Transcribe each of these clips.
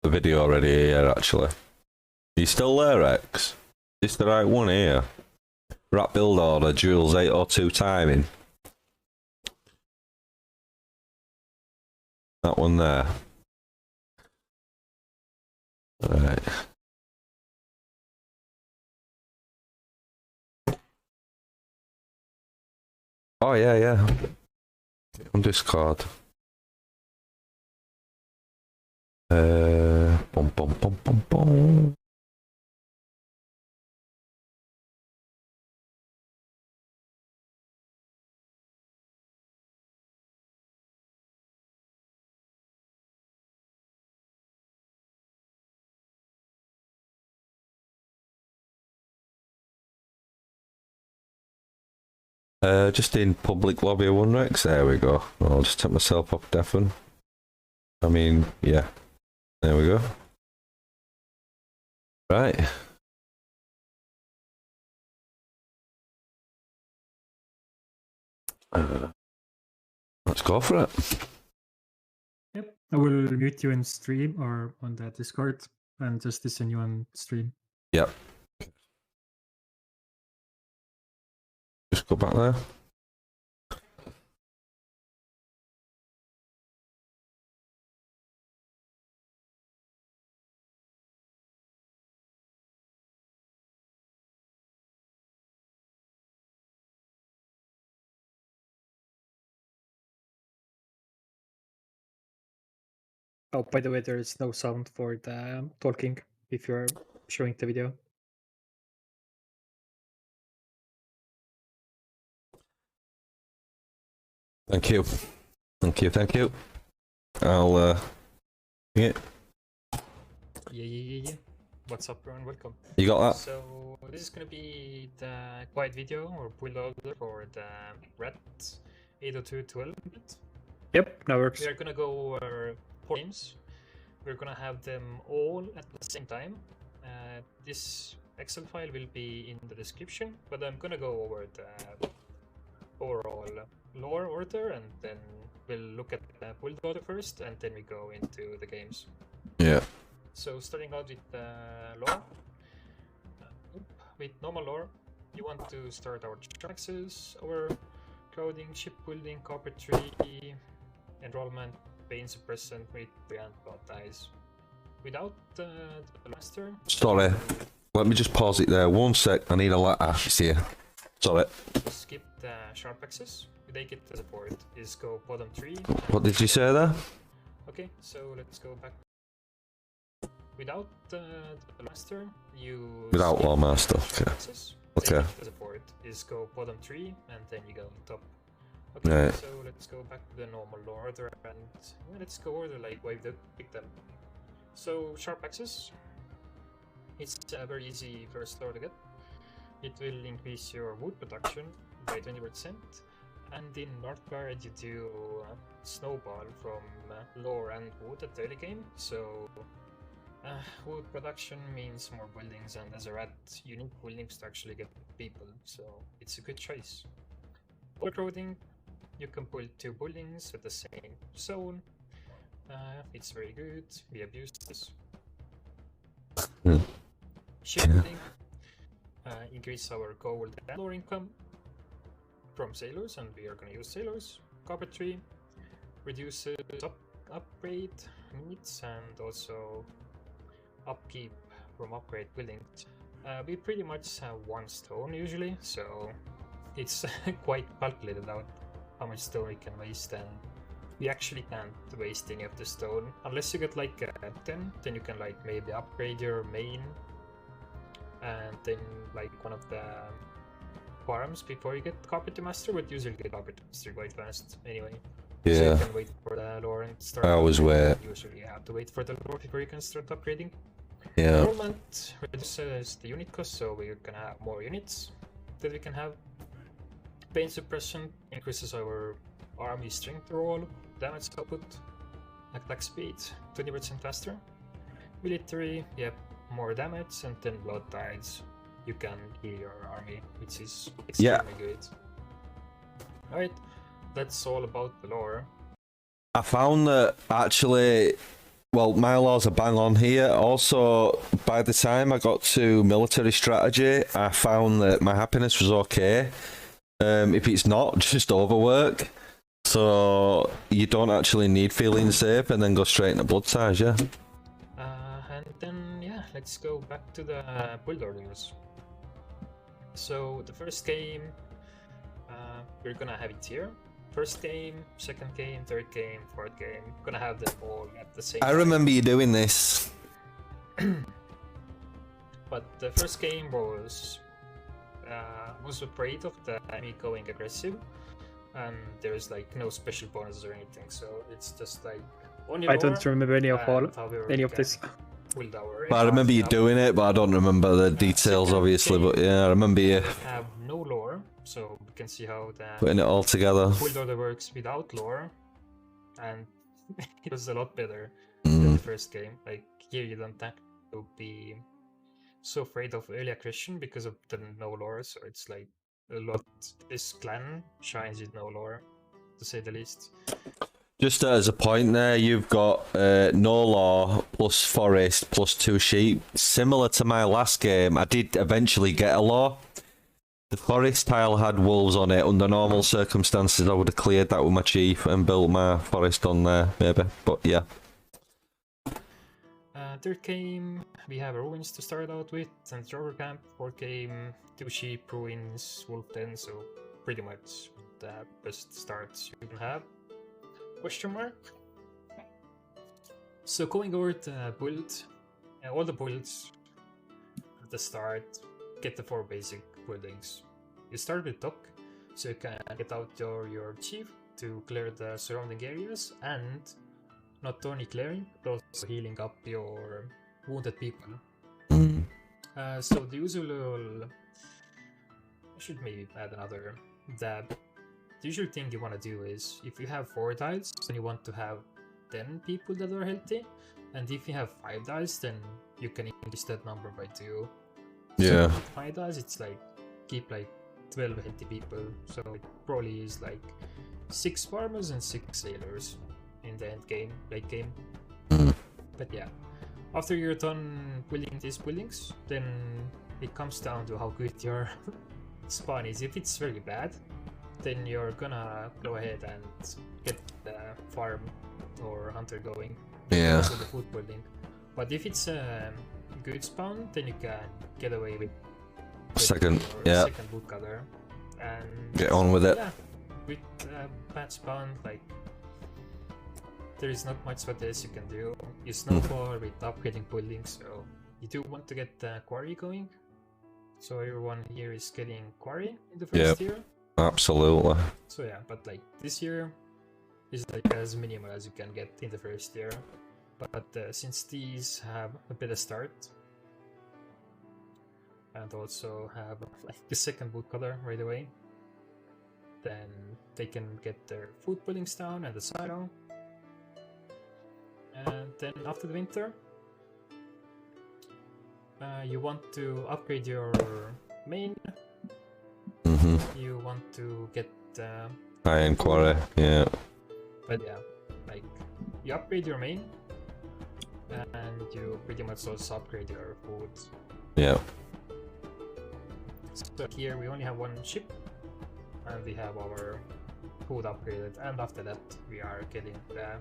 the video already here, actually. Are you still there, Rex? Is this the right one here? Rat build order, Jules 802 timing. That one there. Right. Oh yeah. On Discord. Bum bum bum bum bum. Just in public lobby 1 Rex, there we go. I'll just take myself off deafen. I mean, yeah. There we go. Right. Let's go for it. Yep, I will mute you in stream or on the Discord and just listen you on stream. Yep. Just go back there. Oh, by the way, there is no sound for the talking if you're showing the video. Thank you. Thank you. I'll yeah. Yeah. What's up, everyone? Welcome. You got that? So this is gonna be the quiet video or build order for the Red 802.12. Yep, that works. We are gonna go over 4 games. We're gonna have them all at the same time. This Excel file will be in the description, but I'm gonna go over the overall lore order, and then we'll look at the build order first, and then we go into the games. Yeah. So starting out with lore. With normal lore, you want to start our taxes, our clothing, ship building, carpentry, enrollment, pain suppressant, weight, and blood ties. Without the master. Sorry. Let me just pause it there. 1 sec. I need a letter. See ya. Sorry. Skip the sharp axis. We take it as a board. Is go bottom 3. What did you say there? Okay, so let's go back. Without the master, you. Without law master. Okay. Okay. As a board is go bottom 3, and then you go on top. Okay, right. So let's go back to the normal order, and let's go order like wave the pick them. So sharp axis. It's a very easy first lore to get. It will increase your wood production by 20%, and in Northgard you do snowball from lore and wood at the early game. So wood production means more buildings, and as a rat, you need buildings to actually get people. So it's a good choice. Overcrowding, you can build 2 buildings at the same zone. It's very good. We abuse this. Shipbuilding. Increase our gold and lore income from sailors, and we are going to use sailors. Carpentry reduces upgrade needs and also upkeep from upgrade buildings. We pretty much have 1 stone usually, so it's quite calculated out how much stone we can waste, and we actually can't waste any of the stone unless you get like a 10. Then you can like maybe upgrade your main and then like one of the farms before you get Carpenter Master, but usually get Carpenter Master quite fast anyway. Yeah. So you can wait for the lore and start. I always wait. Usually you have to wait for the lore before you can start upgrading. Yeah. Enrollment reduces the unit cost, so we can have more units that we can have. Pain suppression increases our army strength roll, damage output, attack speed 20% faster. Military, yep, more damage, and then blood tides. You can heal your army, which is extremely good. Alright, that's all about the lore. I found that actually well, my laws are bang on here. Also, by the time I got to military strategy, I found that my happiness was okay. If it's not, just overwork. So you don't actually need feeling safe and then go straight into blood size, yeah? And then, yeah, let's go back to the build orders. So the first game, we're gonna have it here. First game, second game, third game, fourth game. Gonna have them all at the same time. I remember you doing this. But the first game was afraid of the enemy going aggressive, and there's like no special bonuses or anything, so it's just like only I don't remember any of this. I remember you doing it, but I don't remember the details, obviously. But yeah, I remember you have no lore, so we can see how the putting it all together. build order works without lore, and it was a lot better than the first game. Like here, you don't have to be so afraid of early aggression because of the no lore, so it's like a lot. This clan shines with no lore, to say the least. Just as a point there, you've got no law plus forest plus 2 sheep. Similar to my last game, I did eventually get a law. The forest tile had wolves on it. Under normal circumstances, I would have cleared that with my chief and built my forest on there, maybe. But yeah. Third game, we have ruins to start out with, and Drover camp. Fourth game, 2 sheep, ruins, wolf den, so pretty much the best starts you can have. Question mark. So going over the build, all the builds at the start, get the 4 basic buildings. You start with Dock, so you can get out your chief to clear the surrounding areas, and not only clearing, but also healing up your wounded people. So the usual, I should maybe add another dab. The usual thing you want to do is, if you have 4 dials, then you want to have 10 people that are healthy, and if you have 5 dials, then you can increase that number by 2. Yeah. So with 5 dials, it's like, keep like 12 healthy people, so it probably is like 6 farmers and 6 sailors in the end game, late game. But yeah, after you're done building these buildings, then it comes down to how good your spawn is. If it's very bad, then you're gonna go ahead and get the farm or hunter going. Yeah. For the food building. But if it's a good spawn, then you can get away with second woodcutter and get on with it. Yeah, with bad spawn, like there is not much what else you can do. You snowball with upgrading buildings, so you do want to get the quarry going. So everyone here is getting quarry in the first year. Absolutely. So yeah, but like this year is like as minimal as you can get in the first year. But since these have a better start and also have like the second woodcutter right away, then they can get their food buildings down and the silo. And then after the winter, you want to upgrade your main. You want to get iron quarry, yeah. But yeah, like you upgrade your main, and you pretty much also upgrade your food. Yeah. So here we only have 1 ship, and we have our food upgraded, and after that we are getting the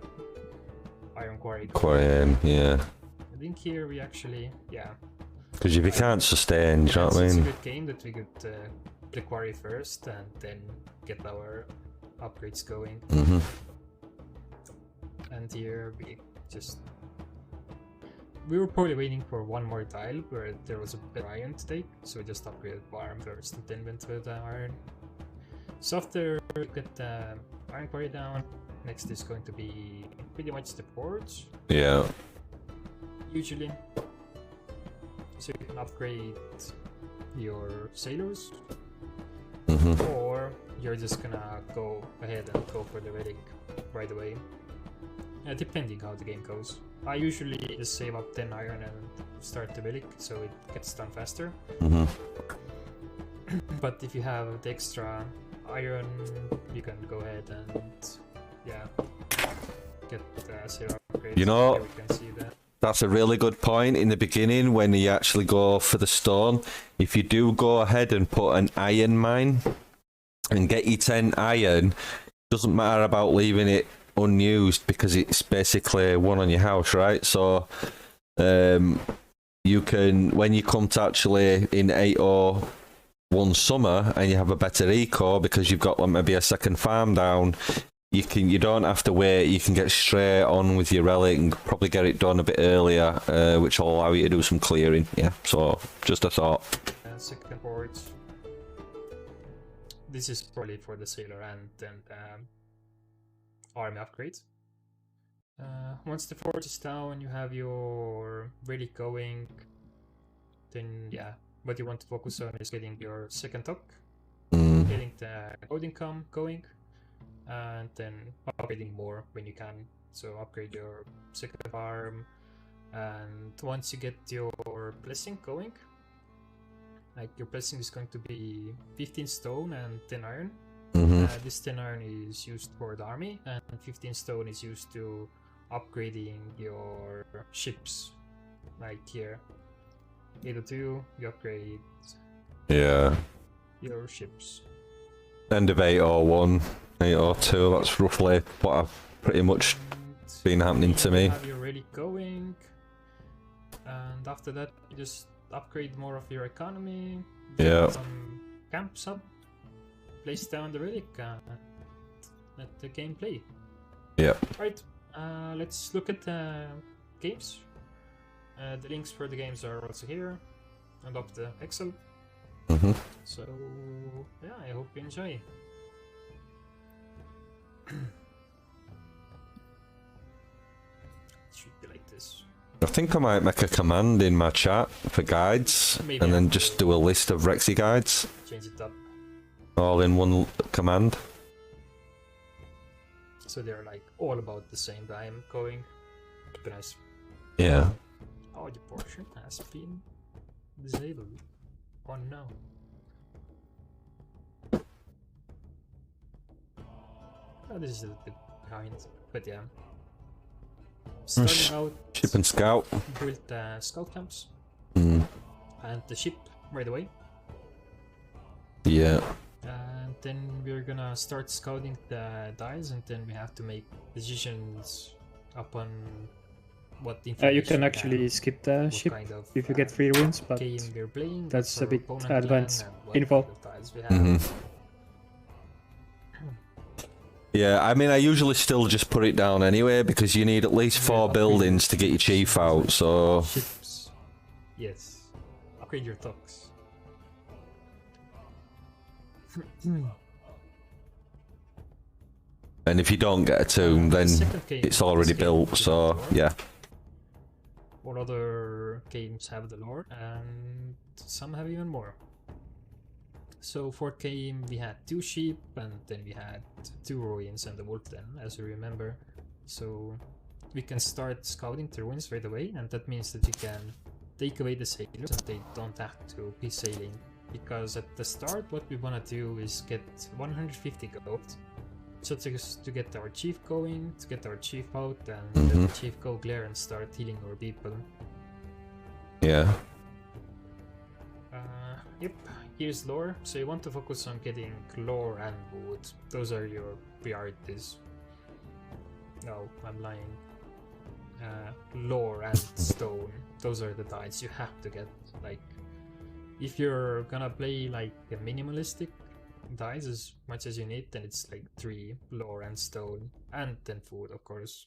iron quarry. Yeah. I think here we actually, yeah. Because if you can't sustain, you know what I It's mean? a good game that we could the quarry first and then get our upgrades going. And here we were probably waiting for 1 more tile where there was a better iron to take, so we just upgraded farm first and then went with the iron. So after we get the iron quarry down, next is going to be pretty much the forge. Yeah. Usually. So you can upgrade your sailors, or you're just gonna go ahead and go for the relic right away, depending how the game goes. I usually just save up 10 iron and start the relic so it gets done faster. But if you have the extra iron, you can go ahead and get the sailor upgrade. upgrades. You know, here we can see that. That's a really good point. In the beginning, when you actually go for the stone, if you do go ahead and put an iron mine and get your 10 iron, doesn't matter about leaving it unused because it's basically one on your house, right? So you can, when you come to actually in 801 summer and you have a better eco because you've got like maybe a second farm down, you don't have to wait. You can get straight on with your relic and probably get it done a bit earlier, which will allow you to do some clearing. Yeah, so just a thought. Second port. This is probably for the sailor and then army upgrade. Once the fort is down, you have your relic going. Then yeah, what you want to focus on is getting your second dock, getting the gold income going, and then upgrading more when you can. So upgrade your second farm, and once you get your blessing going, like your blessing is going to be 15 stone and 10 iron. This 10 iron is used for the army, and 15 stone is used to upgrading your ships. Like here, 802, you upgrade your ships. End of 801, 802, that's roughly what I've pretty much been happening to me. You have your relic going, and after that you just upgrade more of your economy, some camps up, place down the relic, and let the game play. Right, let's look at the games. The links for the games are also here and up the Excel. So yeah, I hope you enjoy. Should be like this. I think I might make a command in my chat for guides, Maybe and then just do a list of Rexy guides. Change it up. All in one command. So they're like all about the same time going. Be nice. Yeah. Audio portion has been disabled. Oh no. Oh, this is a little bit behind, but yeah. Starting out, ship and scout. Build the scout camps And the ship right away. Yeah. And then we're gonna start scouting the dials, and then we have to make decisions upon what information you can actually skip the ship kind of, if you get 3 runes, but game we're playing, that's a bit opponent advanced clan, and what info. kind of tiles we have. Yeah, I mean, I usually still just put it down anyway because you need at least 4 buildings to get your chief out, so... Ships. Yes. Upgrade your docks. And if you don't get a tomb, then it's already built, so yeah. All other games have the lore, and some have even more. So 4th game we had 2 sheep, and then we had 2 ruins and the wolf den, as you remember. So we can start scouting the ruins right away, and that means that you can take away the sailors and they don't have to be sailing. Because at the start what we want to do is get 150 gold, so to get our chief going, to get our chief out, and let the chief go glare and start healing our people. Yeah. Yep, here's lore. So you want to focus on getting lore and wood. Those are your priorities. No, I'm lying. Lore and stone. Those are the dice you have to get. Like, if you're gonna play like a minimalistic dice as much as you need, then it's like 3 lore and stone, and then food, of course.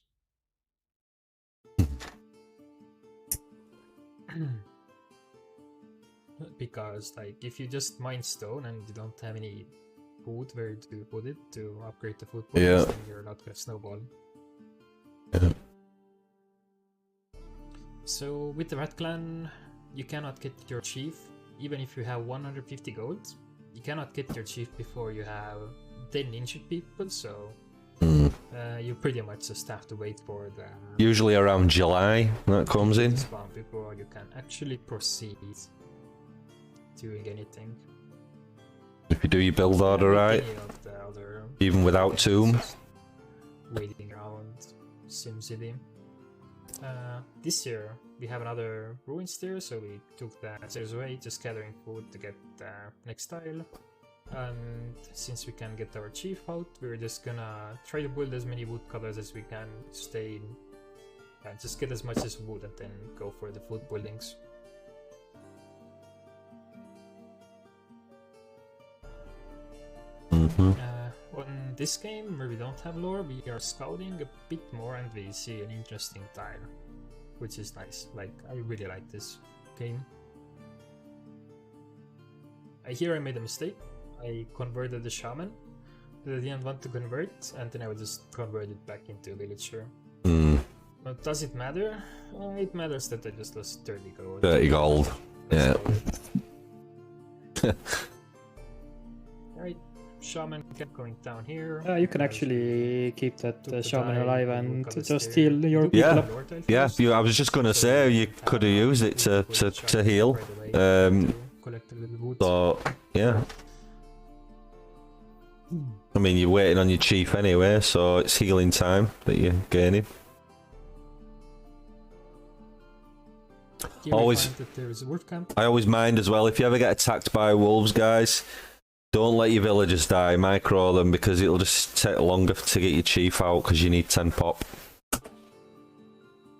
Because like if you just mine stone and you don't have any food where to put it to upgrade the food points, then you're not gonna snowball. Yeah. So with the Rat Clan, you cannot get your chief even if you have 150 gold. You cannot get your chief before you have 10 injured people, so you pretty much just have to wait for the usually around July that comes in spawn before you can actually proceed doing anything. if you do your build order right, even without tomb. Waiting around SimCity. This year we have another ruins there, so we took the stairs away, just gathering food to get the next tile. And since we can get our chief out, we're just gonna try to build as many woodcutters as we can, stay in, just get as much as wood and then go for the food buildings. On this game, where we don't have lore, we are scouting a bit more and we see an interesting tile, which is nice. Like, I really like this game. Here I made a mistake. I converted the shaman, but I didn't want to convert, and then I would just convert it back into a villager. But does it matter? It matters that I just lost 30 gold. 30 gold. Yeah. Alright, shaman kept going down here. You can actually keep that Took the shaman tile, alive we and got the just stair. heal your Took people Yeah. up. the lore tile Yeah, first. I was just gonna say you could have used it to heal. Collect a little wood. So yeah. I mean, you're waiting on your chief anyway, so it's healing time that you're gaining. Here we always- find that there is a wolf camp. I always mind as well, if you ever get attacked by wolves, guys, don't let your villagers die, micro them, because it'll just take longer to get your chief out because you need 10 pop.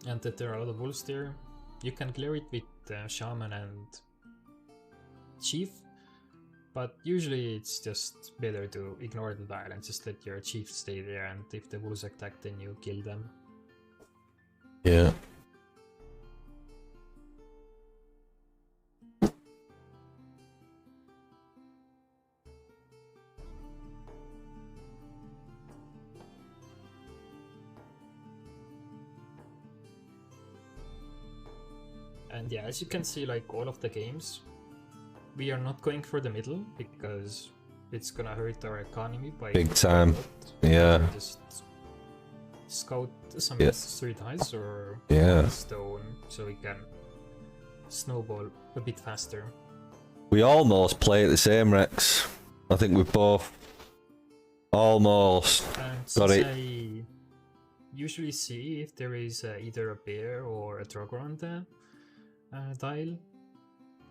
And that there are a lot of wolves there. You can clear it with shaman and chief, but usually it's just better to ignore the tile and just let your chief stay there, and if the wolves attack then you kill them. Yeah. And yeah, as you can see, like all of the games, we are not going for the middle because it's gonna hurt our economy by Big time. a lot. Yeah. We just scout some Yeah. street heights or Yeah. stone so we can snowball a bit faster. We almost play it the same, Rex. I think we've both almost And got since it. I usually see if there is either a bear or a dragon on the tile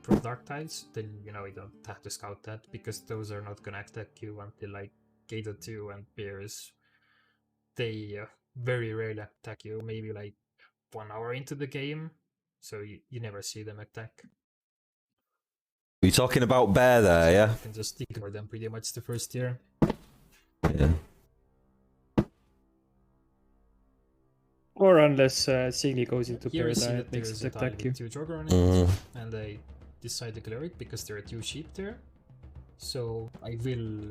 from dark tiles, then you know you don't have to scout that because those are not gonna attack you until like Gate 2, and bears, they very rarely attack you, maybe like 1 hour into the game, so you never see them attack. You're talking about bear there, yeah? You can just ignore them pretty much the first year. Yeah. Or unless Sigli goes into Here you see paradise, that it makes there's it a tile attack you. with 2 dragon on it, Mhm. and I decide to clear it because there are 2 sheep there. So I will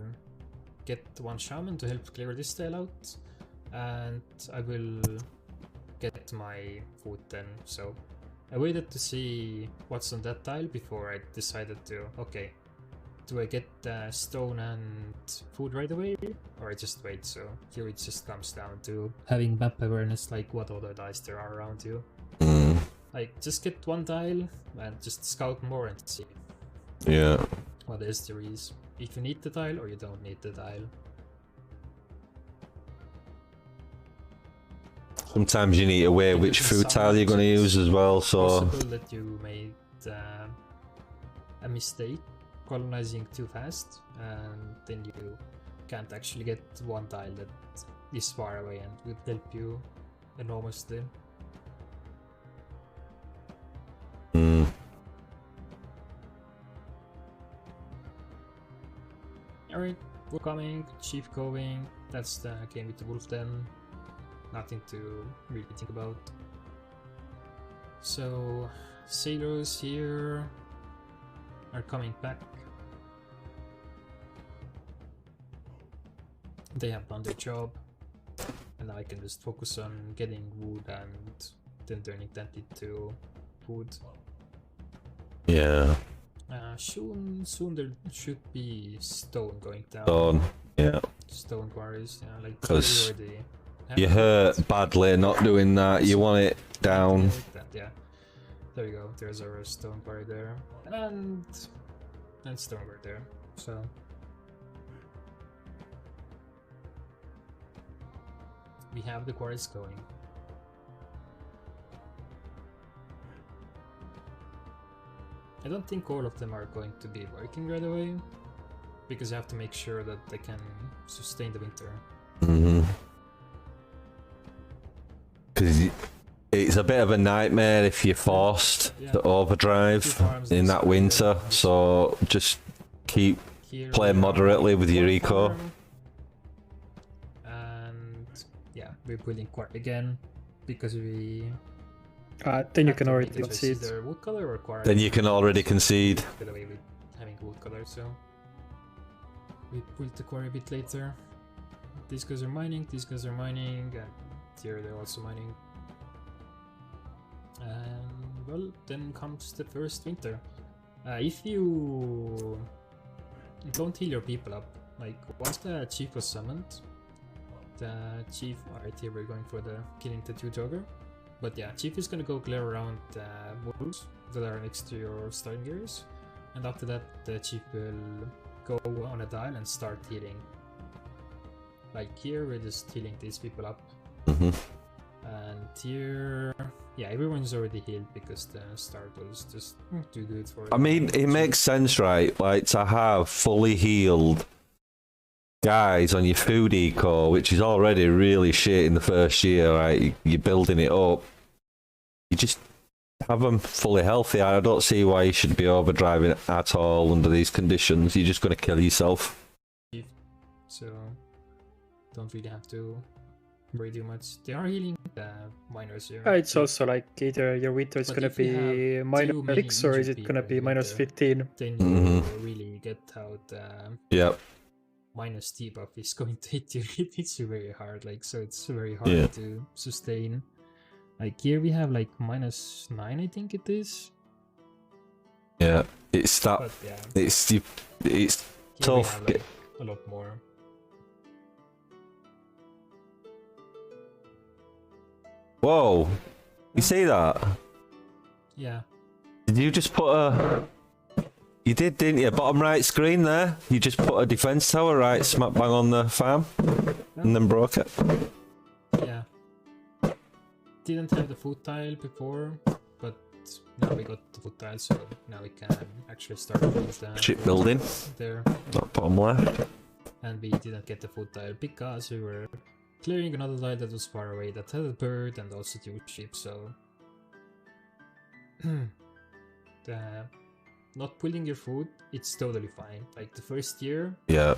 get 1 shaman to help clear this tile out, and I will get my food then. So I waited to see what's on that tile before I decided to, okay, do I get stone and food right away, or I just wait? So here it just comes down to having map awareness, like what other tiles there are around you. Mm. Like, just get 1 tile and just scout more and see Yeah. what else there is. If you need the tile or you don't need the tile. Sometimes you need to weigh which food tile you're going to use as well, so... Possible that you made a mistake colonizing too fast, and then you can't actually get 1 tile that is far away and would help you enormously. Mm. Alright, we're coming, chief going, that's the game with the wolf then. Nothing to really think about. So, sailors here are coming back. They have done their job, and I can just focus on getting wood and then turning that into food. Yeah. Soon there should be stone going down. Stone. Yeah. Stone quarries, yeah, like 'Cause we already have You that. hurt badly not doing that. You want it down. Like that, yeah. There you go. There's our stone quarry there, and stone quarry there. So we have the quarries going. I don't think all of them are going to be working right away, because you have to make sure that they can sustain the winter. Because it's a bit of a nightmare if you're forced to overdrive in that winter, so just keep Here playing we are moderately with your one eco. farm, and yeah, we're building quarry again because we. Then you have can to already make a choice, concede. either wood color or quarry. Then you can already concede. Get away with having wood color, so we built the quarry a bit later. These guys are mining, these guys are mining, and here they're also mining. And well, then comes the first winter. If you don't heal your people up, like once the chief was summoned, the chief, alright, here we're going for the killing the 2 jogger. But yeah, chief is gonna go clear around the wolves that are next to your starting gears, and after that the chief will go on a dial and start healing. Like here we're just healing these people up. And here, yeah, everyone's already healed because the start was just too good for it. I mean, it makes sense, right? Like, to have fully healed guys on your food eco, which is already really shit in the first year, right? You're building it up. You just have them fully healthy. I don't see why you should be overdriving at all under these conditions. You're just going to kill yourself. So, don't really have to worry too much. They are healing the miners here. It's also like either your winter is But gonna if you be have too many -6 or is injured it gonna people be in winter, -15? then you really get how the Yep. minus debuff is going to hit you. It hits you very hard, like, so it's very hard to sustain. Like here we have like -9, I think it is. Yeah, it's that. But yeah, It's here we tough. have, like, a lot more. Whoa, you see that? Yeah. Did you just put a? You did, didn't you? Bottom right screen there. You just put a defense tower right smack bang on the farm, and then broke it. Yeah. Didn't have the food tile before, but now we got the food tile, so now we can actually start with the Shipbuilding. there. Not bottom left. And we didn't get the food tile because we were clearing another tile that was far away that had a bird and also 2 sheep, so the not pulling your food, it's totally fine. Like the first year, Yeah.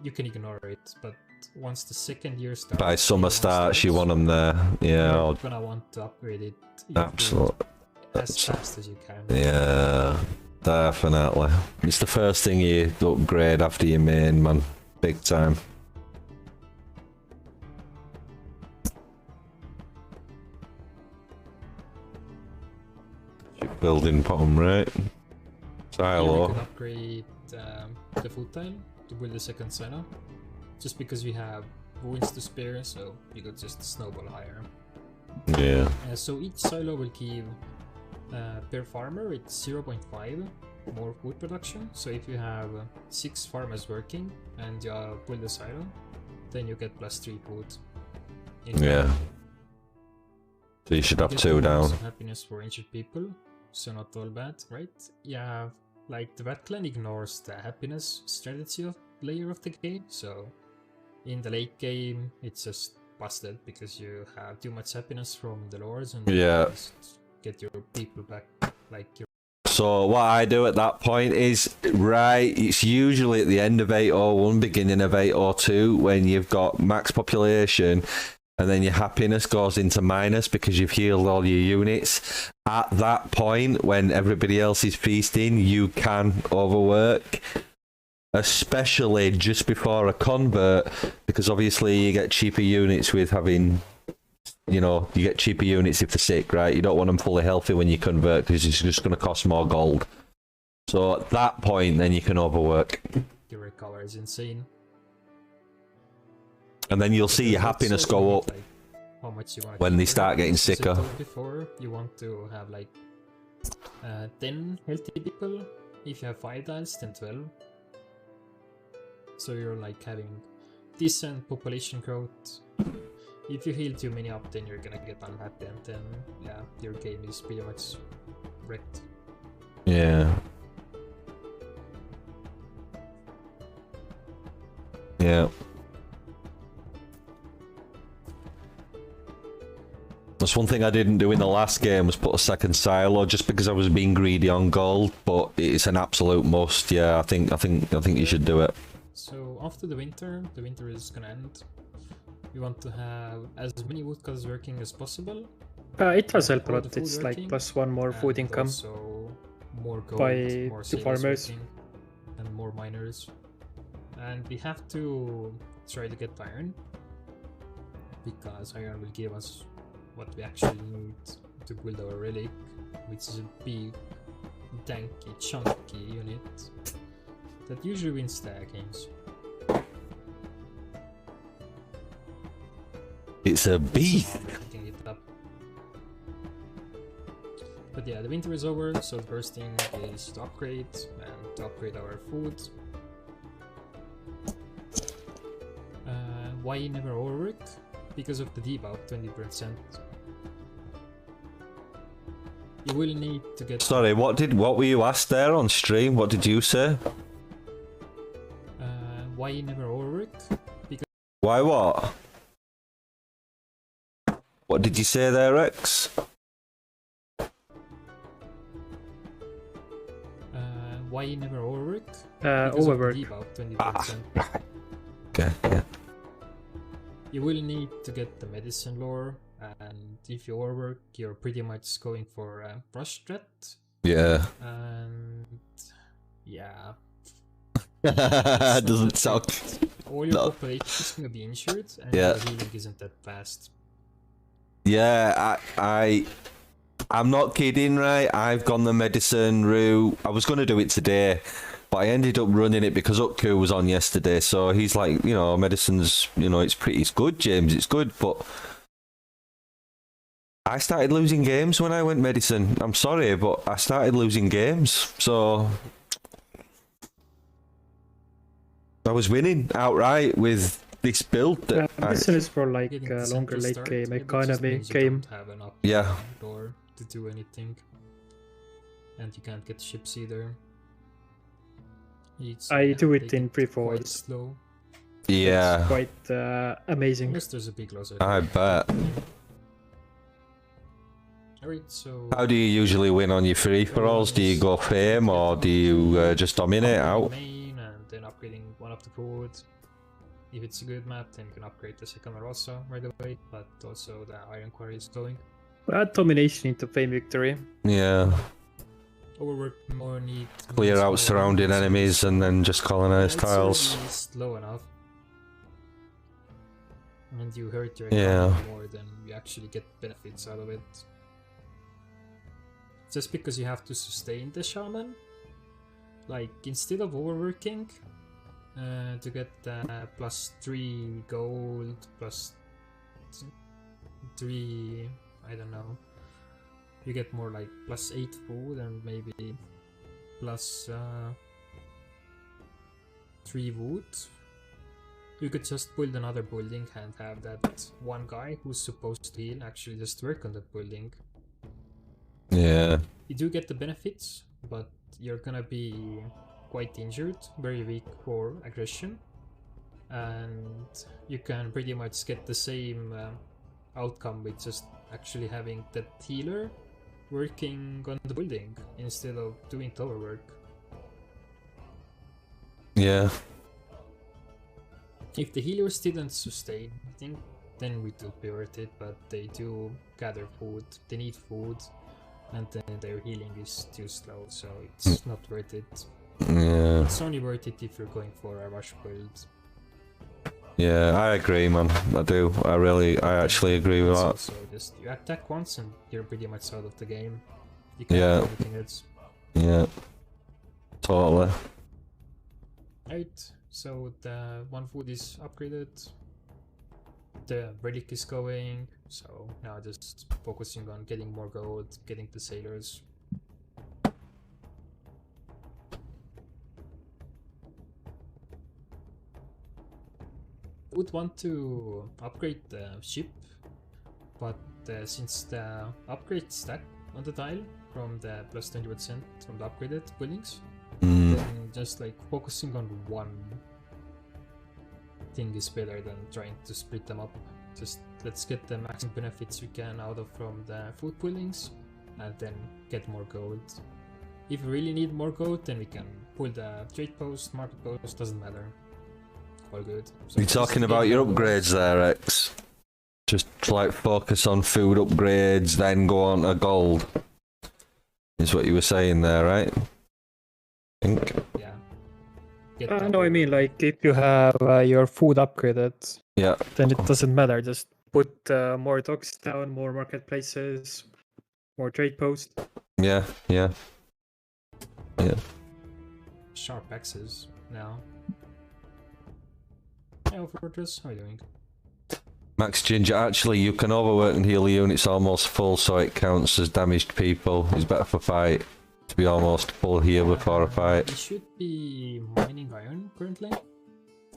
you can ignore it, but once the second year starts, By summer starts, you starts, want them there. Yeah. you're gonna want to upgrade it Absolutely. as fast as you can. Yeah. Definitely. It's the first thing you upgrade after your main, man. Big time. Building bottom right. Here Silo. we can upgrade the food tile to build the second silo, just because we have ruins to spare, so you could just snowball higher. Yeah. So each silo will give per farmer it's 0.5 more food production. So if you have 6 farmers working and you build a silo, then you get +3 food. Yeah. So you should have Get 2 down. some happiness for injured people, so not all bad, right? Yeah, like the Bat Clan ignores the happiness strategy layer of the game, so in the late game it's just busted because you have too much happiness from the lords and Yeah. just get your people back, like your. So what I do at that point is, right, it's usually at the end of 801, beginning of 802, when you've got max population, and then your happiness goes into minus because you've healed all your units. At that point, when everybody else is feasting, you can overwork, especially just before a convert, because obviously you get cheaper units with having, you know, you get cheaper units if they're sick, right? You don't want them fully healthy when you convert because it's just going to cost more gold. So at that point, then you can overwork. Your recover is insane. And then you'll see your happiness go up Like, how much you want when they start getting As I sicker. told before, you want to have like 10 healthy people. If you have 5 tiles, then 12. So you're like having decent population growth. If you heal too many up, then you're gonna get unhappy, and then yeah, your game is pretty much wrecked. Yeah. Yeah. That's one thing I didn't do in the last game, was put a second silo just because I was being greedy on gold, but it's an absolute must. Yeah, I think you should do it. So after the winter is gonna end. We want to have as many woodcutters working as possible. It does help a all the lot. food It's like working, plus 1 more food and income. also more gold, by more two sailors farmers. working, and more miners. And we have to try to get iron, because iron will give us what we actually need to build our relic, which is a big, tanky, chunky unit that usually wins the games. It's a beast. Picking it up. But yeah, the winter is over, so the first thing is to upgrade, and to upgrade our food. Why never overwork? Because of the debuff, 20%. You will need to get... Sorry, what were you asked there on stream? What did you say? Why never overwork? Because... Why what? What did you say there, Rex? Why never overwork? Overwork. Debuff, 20%. Okay, yeah. You will need to get the medicine lore, and if you overwork, you're pretty much going for brush threat. Yeah. And yeah, Doesn't sound. all your No. population is gonna be injured, and Yeah. your healing isn't that fast. Yeah, I'm not kidding, right? I've gone the medicine route. I was gonna do it today, but I ended up running it because Utku was on yesterday. So he's like, you know, medicine's, you know, it's good, James, it's good, but I started losing games when I went medicine. I'm sorry, but I started losing games. So I was winning outright with this build. This is for like Getting a the longer simple late start, game it just economy means you game. don't have enough Yeah. lore to do anything, and you can't get ships either. It's, I do it take in pre-forward. quite slow. Yeah, It's quite amazing. Unless there's a big loss. I bet. Alright, so How do you usually win on your free-for-alls? Do you go fame or do you just dominate out? main and then upgrading one of the food. If it's a good map, then you can upgrade the second one also right away, but also the iron quarry is going. Add domination into fame victory. Yeah. Overwork more need Clear needs out more surrounding resources. enemies and then just colonize It's tiles. already slow enough. And you hurt your Yeah. economy more than you actually get benefits out of it. Just because you have to sustain the shaman, like instead of overworking to get +3 gold, +3, I don't know, you get more like +8 food and maybe +3 wood. You could just build another building and have that one guy who's supposed to heal actually just work on that building. Yeah. You do get the benefits, but you're gonna be quite injured, very weak for aggression, and you can pretty much get the same outcome with just actually having that healer working on the building instead of doing tower work. Yeah. If the healers didn't sustain anything, then it would be worth it, but they do gather food, they need food, and then their healing is too slow, so it's not worth it. Yeah. It's only worth it if you're going for a rush build. Yeah, I agree, man. I do. I actually agree with It's that. also just you attack once and you're pretty much out of the game. You can't Yeah. do anything else. Yeah. Totally. Right, so the one food is upgraded. The relic is going, so now just focusing on getting more gold, getting the sailors. Would want to upgrade the ship, but since the upgrade stack on the tile from the +20% from the upgraded buildings, Mm. then just like focusing on one thing is better than trying to split them up. Just let's get the maximum benefits we can out of from the food pullings, and then get more gold. If we really need more gold, then we can pull the trade post, market post, doesn't matter. All good. So You're talking about your upgrades there, X. Just like focus on food upgrades, then go on to gold. Is what you were saying there, right? I think. Yeah. No, I mean, like, if you have your food upgraded, Yeah. then it doesn't matter. Just put more docks down, more marketplaces, more trade posts. Yeah. Yeah. Yeah. Sharp axes now. Hey, Fortress, how are you doing? Max Ginger, actually, you can overwork and heal the units almost full, so it counts as damaged people. It's better for fight to be almost full heal before a fight. We should be mining iron currently.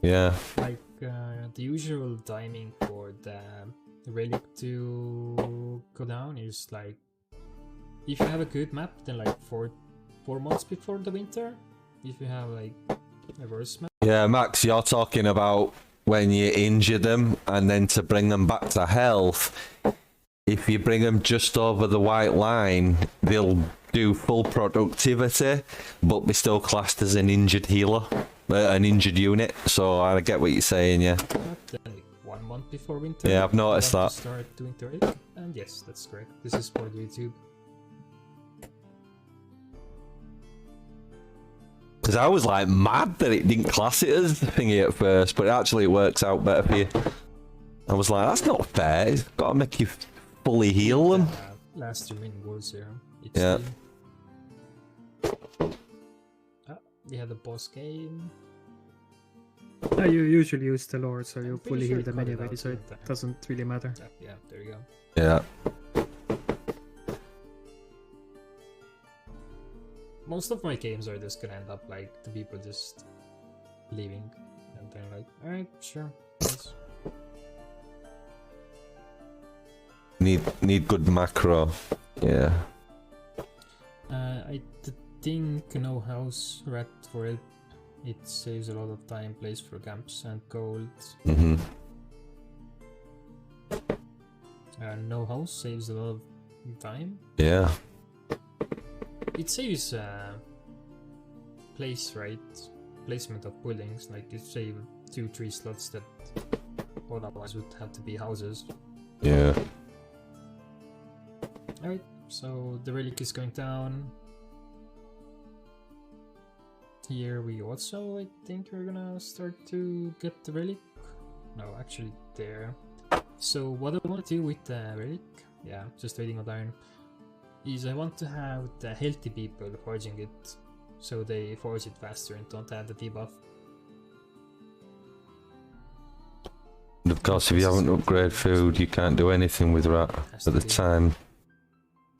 Yeah. Like the usual timing for the relic to go down is like, if you have a good map, then like 4 months before the winter. If you have like a worse map. Yeah, Max, you're talking about when you injure them and then to bring them back to health. If you bring them just over the white line, they'll do full productivity, but be still classed as an injured healer, an injured unit. So I get what you're saying, yeah. Then like 1 month before winter. Yeah, I've noticed you have that. to start doing the relic, and yes, that's correct. This is for YouTube. Because I was like mad that it didn't class it as the thingy at first, but actually it works out better for you. I was like, that's not fair. It's got to make you fully heal them. Last remaining words here. It's Yeah. We had a boss game. You usually use the lore, so you I'm pretty fully sure heal it them cut it anyway, out so it sometime. doesn't really matter. Yeah, there you go. Yeah. Most of my games are just gonna end up like the people just leaving, and they're like, alright, sure. Nice. Need good macro. Yeah. I think no house rat for it. It saves a lot of time, place for camps and gold. Mhm. No house saves a lot of time. Yeah. It saves place, right? Placement of buildings. Like you save 2-3 slots that otherwise would have to be houses. Yeah. Alright, so the relic is going down. Here we also, I think we're gonna start to get the relic. No, actually there. So what I want to do with the relic, yeah, just waiting on iron, is I want to have the healthy people forging it, so they forge it faster and don't have the debuff. And of course, if you haven't upgraded food, you can't do anything with rat at the time.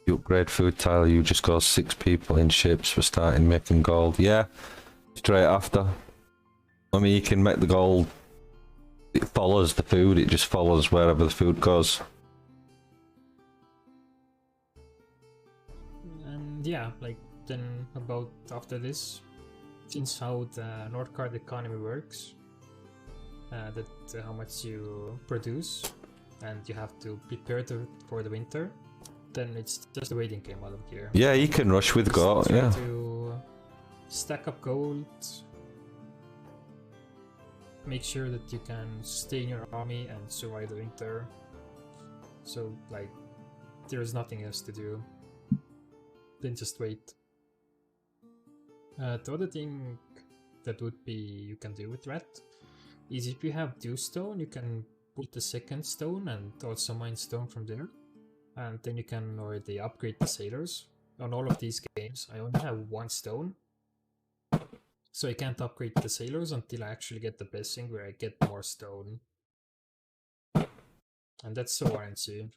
You upgrade food tile, you just got 6 people in ships for starting making gold. Yeah, straight after. I mean, you can make the gold. It follows the food. It just follows wherever the food goes. And yeah, like then about after this, since how the North card economy works, how much you produce, and you have to prepare for the winter, then it's just a waiting game out of here. Yeah, you can rush with gold. Try Yeah. to stack up gold. Make sure that you can stay in your army and survive the winter. So like, there's nothing else to do. Then just wait. The other thing that would be you can do with rat is if you have dew stone, you can put the second stone and also mine stone from there, and then you can already upgrade the sailors. On all of these games, I only have 1 stone, so I can't upgrade the sailors until I actually get the blessing where I get more stone, and that's so RNG.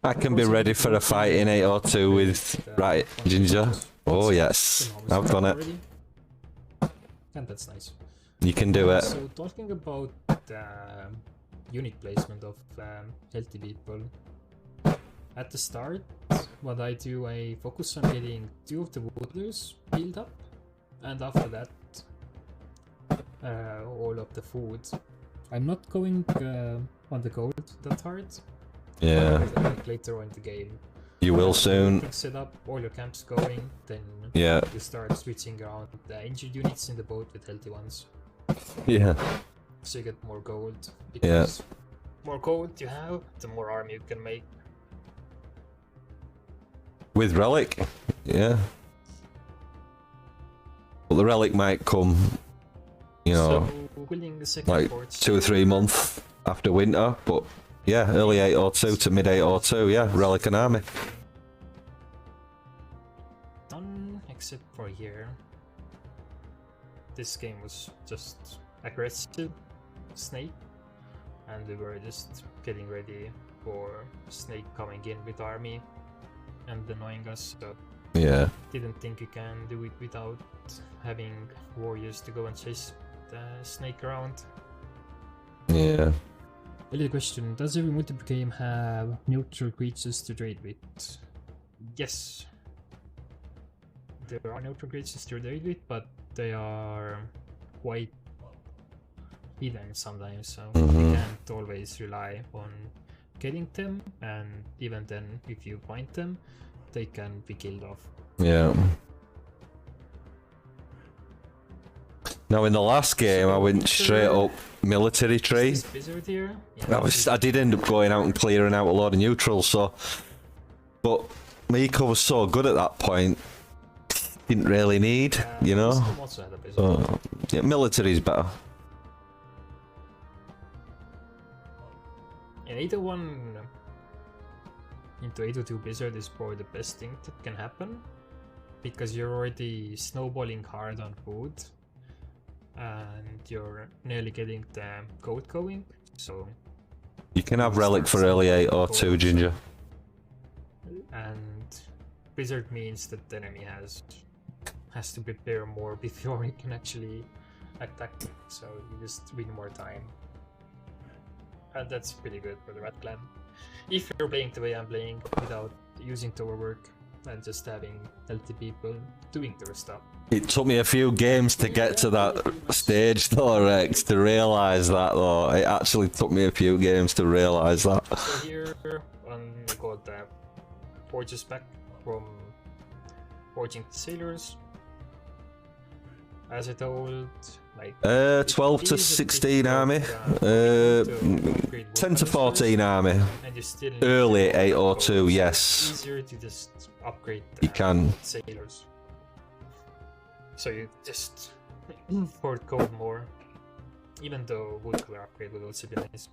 I can be ready for a fight in 802 with right Ginger. Oh yes, I've done it. Already. And that's nice. You can do it. So talking about unit placement of healthy people. At the start, what I do, I focus on getting 2 of the wooders built up, and after that, all of the food. I'm not going on the gold that hard. Yeah. Like later on in the game. You will soon. Set up all your camps going, then Yeah. you start switching around the injured units in the boat with healthy ones. Yeah. So you get more gold. Because more gold you have, the more army you can make. With relic, yeah. But the relic might come, you know, So, winning the second like port 2 or 3 months after winter. But yeah, early 802 to mid 802, yeah, relic and army. Done, except for here. This game was just aggressive snake, and we were just getting ready for snake coming in with army and annoying us. So Yeah. didn't think you can do it without having warriors to go and chase the snake around. Yeah. A little question: does every multiplayer game have neutral creatures to trade with? Yes. There are neutral creatures to trade with, but they are quite hidden sometimes, so you can't always rely on getting them, and even then, if you find them, they can be killed off. Yeah. Now in the last game, I went straight up military tree. Is this wizard here? Yeah, I did end up going out and clearing out a lot of neutrals, so. But Miko was so good at that point. Didn't really need, you know. this game also had a wizard. Yeah, military's better. And 801 into 802 Blizzard is probably the best thing that can happen, because you're already snowballing hard on food and you're nearly getting the goat going, so You can have relic for early 802, Ginger. and Blizzard means that the enemy has to prepare more before he can actually attack, so you just win more time. And that's pretty good for the Rat Clan. If you're playing the way I'm playing, without using tower work and just having healthy people doing their stuff. It took me a few games to get to that stage though, Rex, to realise that though. It actually took me a few games to realise that. So here we got the forges back from forging the sailors. As I told, like 12 to 16 army, 10 to 14 army. and you still need Early to 802, go, so yes. it's easier to just upgrade You can. sailors. So you just hoard gold more, even though wood color upgrade would also be nice.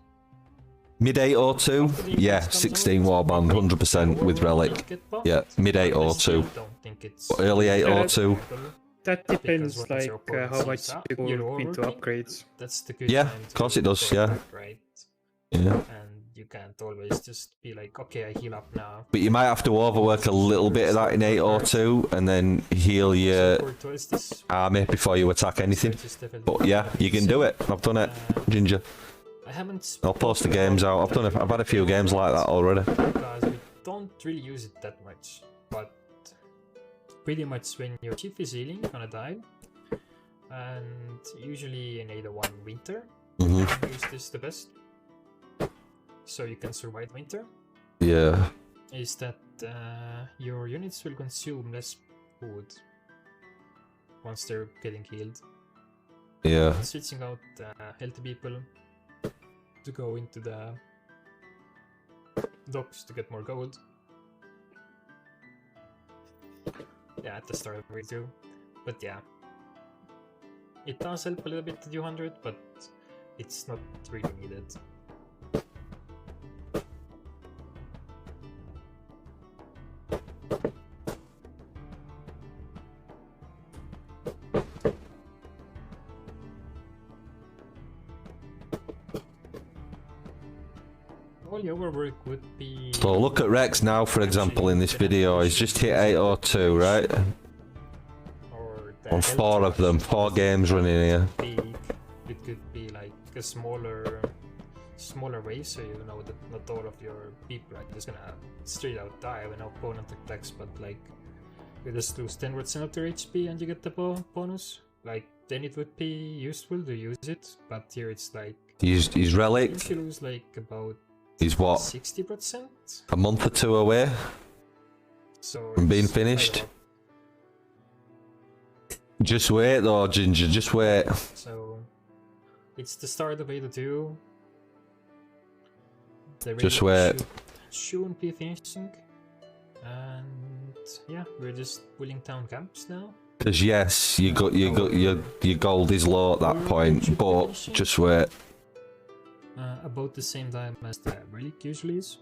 Mid 802, yeah, 16 warband, 100% with relic. Yeah, mid 802. Early 802. That depends, Because like once your how much opponent you sees go you're into overworking, upgrades. That's the good Yeah, time of course to it does, go yeah. back, right? Yeah. And you can't always just be like, okay, I heal up now. But you might have to overwork a little bit of that in 802 and then heal your For tourists, army before you attack anything. just definitely- But yeah, you can do it. I've done it, Ginger. I haven't. I'll post the games out. I've had a few games like that already. Because we don't really use it that much, but pretty much when your chief is healing, you're gonna die. And usually in 801 winter, use this the best, so you can survive winter. Yeah. Is that your units will consume less food once they're getting healed. Yeah. Switching out healthy people to go into the docks to get more gold. Yeah, at the start of Raid 2. But yeah, it does help a little bit to do 100, but it's not really needed. All your overwork would be... So look at Rex now, for example, in this video. He's just hit 802, right? Or the On 4 of them. 4 games running here. big, it could be like a smaller wave, so you know that not all of your people are just gonna straight out die when opponent attacks, but like you just lose 10% of their HP and you get the bonus. Like, then it would be useful to use it, but here it's like... His relic if you lose like about is what? 60%? A month or two away So from being it's quite a finished. lot. Just wait though, Ginger, just wait. So it's the start of Beta 2. The Just raid wait. shouldn't be finishing. And yeah, we're just pulling down camps now. Because yes, your gold is low at that point, but just wait. About the same time as the relic usually is.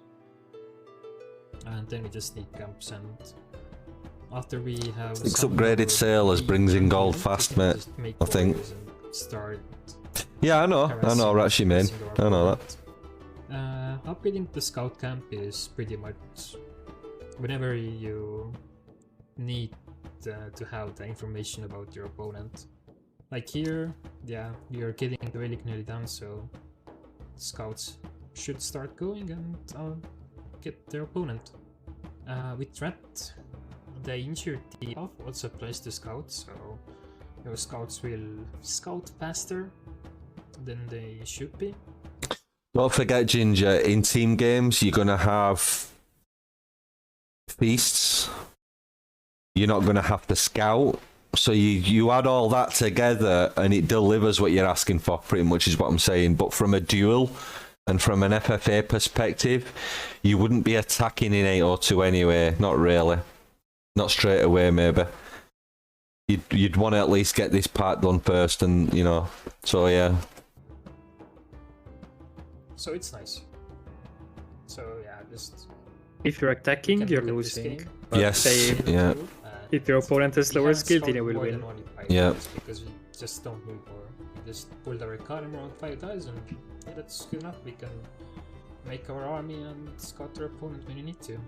And then we just need camps, and after we have 6 some upgraded more sailors key brings in gold we fast, can mate. just make I think. warriors and start Yeah, I know what you mean. harassing our I know that. opponent. Upgrading the scout camp is pretty much whenever you need to have the information about your opponent. Like here, yeah, you're getting the relic nearly done, so scouts should start going and get their opponent. With Rat, the injured debuff also applies to scouts, so your scouts will scout faster than they should be. Don't forget, Ginger, in team games, you're going to have feasts. You're not going to have to scout. So you add all that together and it delivers what you're asking for, pretty much is what I'm saying. But from a duel and from an FFA perspective, you wouldn't be attacking in 802 anyway. Not really. Not straight away, maybe. You'd want to at least get this part done first, and you know. So yeah. So it's nice. So yeah, just If you're attacking, can you're look at this losing. game. But Yes, say yeah. if your opponent has We lower haven't skill, then strong you will more win. than only 5 Yeah. tiles because we just don't need more. We just pull the Recarim around 5 tiles, and yeah, that's good enough. We can make our army and scout our opponent when you need to.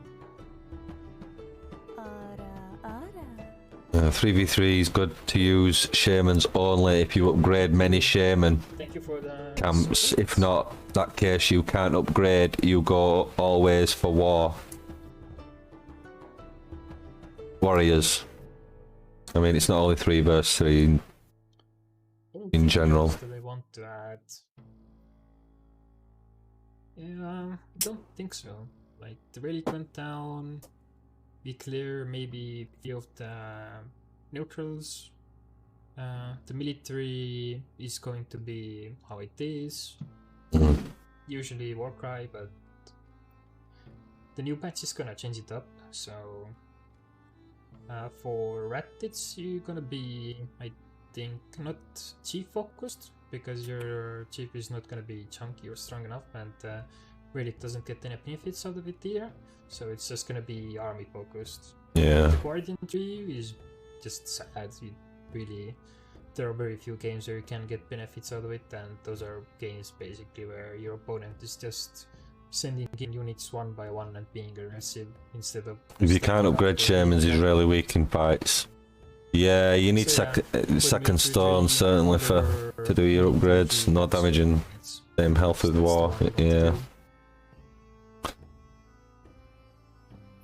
3v3 is good to use shamans only if you upgrade many shaman Thank you for the camps. support. If not, that case you can't upgrade. You go always for warriors. I mean, it's not only 3 versus 3. in Anything general. else that I want to add? Yeah, I don't think so. Like, the relic went down. We clear maybe a few of the neutrals. The military is going to be how it is. Usually Warcry, but the new patch is gonna change it up. So for Rat, it's you're gonna be, I think, not chief focused, because your chief is not gonna be chunky or strong enough, and relic doesn't get any benefits out of it either. So it's just gonna be army focused. Yeah. The Guardian tree is just sad. There are very few games where you can get benefits out of it, and those are games basically where your opponent is just sending in units one by one and being aggressive instead of... If you can't upgrade shamans, he's really weak in fights. Yeah, you need So, for second military stone tree, certainly for other to do your upgrades. No damage and it's same health with just war. the one you Yeah. want to do.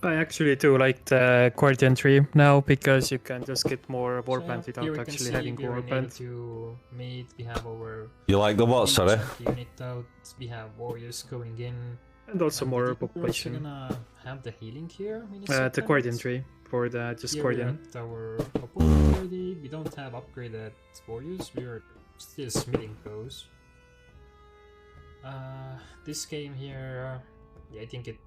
I actually do like the Guardian tree now because you can just get more So, warband here we without can actually see having we are able warband. to meet. We have our You like the what? Sorry. unit out. We have warriors going in. And also And more we're also population. gonna have the healing here. in a The second. Guardian tree for the just Here Guardian. we're at our opponent already. We don't have upgraded warriors. We are still smithing those. This game here, yeah, I think it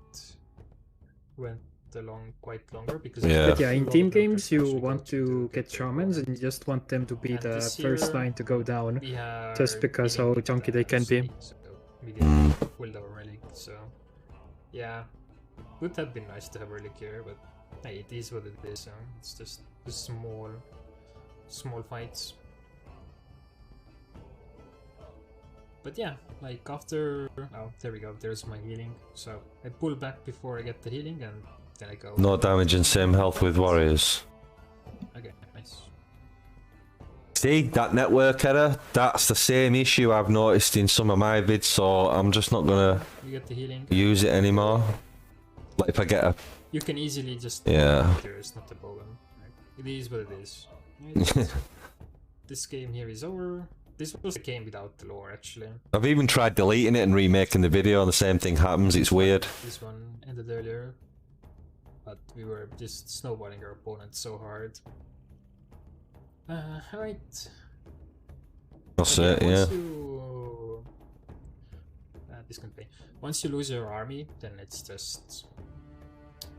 went along quite longer because Yeah. But yeah, in a lot team of the games you pressure want got to get their shamans goal. and you just want them to be And the this first year, line to go down. We are Just because dealing how with chunky the they can be. snake, so we didn't pull our relic, so yeah, would have been nice to have relic here, but hey, it is what it is. So it's just the small fights. But yeah, like after, oh, there we go. There's my healing. So I pull back before I get the healing, and then I go. No damage and same health with warriors. Okay, nice. See, that network error, that's the same issue I've noticed in some of my vids, so I'm just not gonna You get the healing. use it anymore. Like if I get a... You can easily just Yeah. There's not a problem. Like, it is what it is. Right? this game here is over. This was a game without the lore, actually. I've even tried deleting it and remaking the video, and the same thing happens. It's weird. This one ended earlier, but we were just snowballing our opponent so hard. Alright. That's it, yeah. This can play. Once you lose your army, then it's just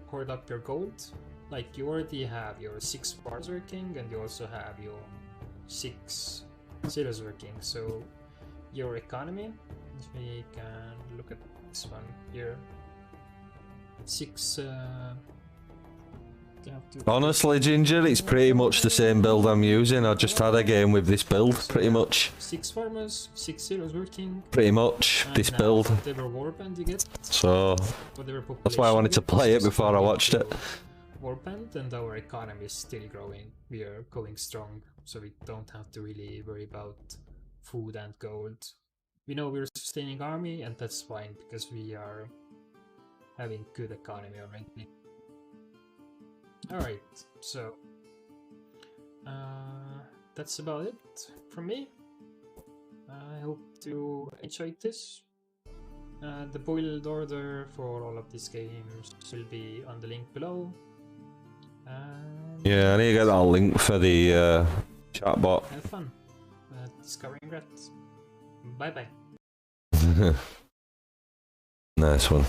hoard up your gold. Like, you already have your 6 bars working, and you also have your 6 sailors working. So your economy, we can look at this one here. 6 Honestly, Ginger, it's pretty much the same build I'm using. I just had a game with this build, pretty much. 6 farmers, 6 sailors working. Pretty much, this build. Whatever warband you get. So, that's why I wanted to play it before I watched it. Warband, and our economy is still growing. We are going strong, so we don't have to really worry about food and gold. We know we're sustaining army, and that's fine because we are having good economy already. Alright, so that's about it from me. I hope you enjoyed this. The build order for all of these games will be on the link below. Yeah, I need to get that link for the chatbot. Have fun discovering rats. Bye bye. Nice one.